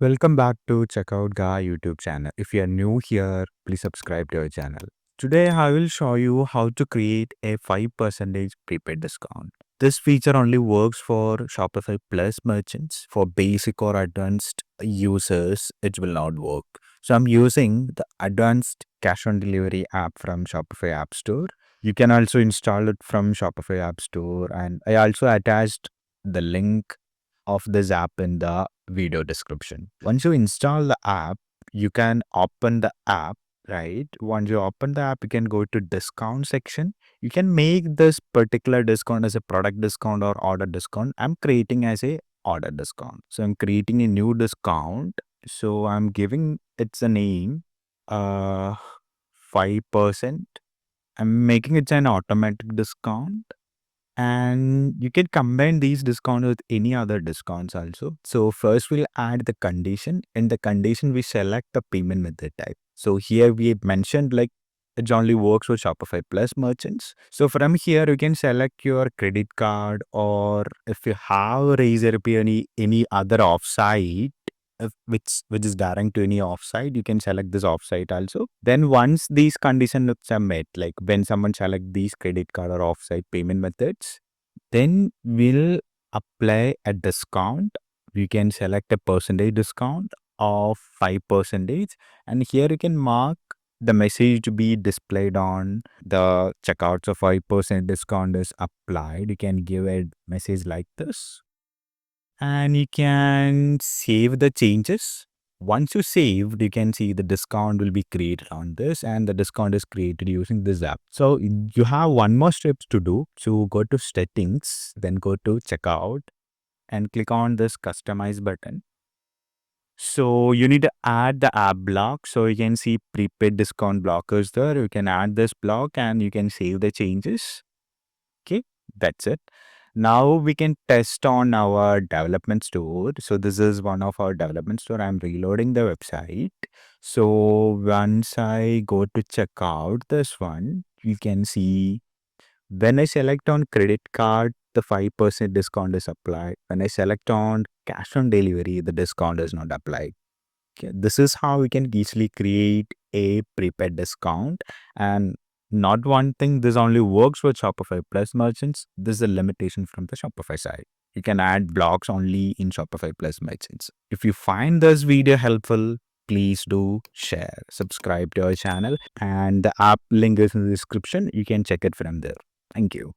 Welcome back to Checkout Guy YouTube channel. If you are new here, please subscribe to our channel. Today I will show you how to create a 5% prepaid discount. This feature only works for Shopify Plus merchants. For basic or advanced users, it will not work. So I'm using the advanced cash on delivery app from Shopify App Store. You can also install it from Shopify App Store, and I also attached the link of this app in the video description. Once you install the app, you can open the app, right? Once you open the app, you can go to discount section. You can make this particular discount as a product discount or order discount. I'm creating as a order discount. So I'm creating a new discount. So I'm giving it's a name, uh 5%. I'm making it an automatic discount, and you can combine these discounts with any other discounts also. So first we'll add the condition. In the condition, we select the payment method type. So here we have mentioned like it only works with Shopify Plus merchants. So from here you can select your credit card, or if you have Razor Pay any other offsite, which is direct to any offsite, you can select this offsite also. Then once these conditions are met, like when someone select these credit card or offsite payment methods, then we'll apply a discount. You can select a percentage discount of 5%, and here you can mark the message to be displayed on the checkout. So 5% discount is applied. You can give a message like this, and you can save the changes. Once you saved, you can see the discount will be created on this, and the discount is created using this app. So you have one more steps to do. So go to settings, then go to checkout and click on this customize button. So you need to add the app block. So you can see prepaid discount blockers there. You can add this block and you can save the changes. Okay, that's it. Now we can test on our development store. So this is one of our development store. I'm reloading the website. So once I go to check out this one, you can see when I select on credit card, the 5% discount is applied. When I select on cash on delivery, the discount is not applied. Okay, this is how we can easily create a prepaid discount. And not one thing, this only works with Shopify Plus merchants. This is a limitation from the Shopify side. You can add blocks only in Shopify Plus merchants. If you find this video helpful, please do share, subscribe to our channel, and the app link is in the description. You can check it from there. Thank you.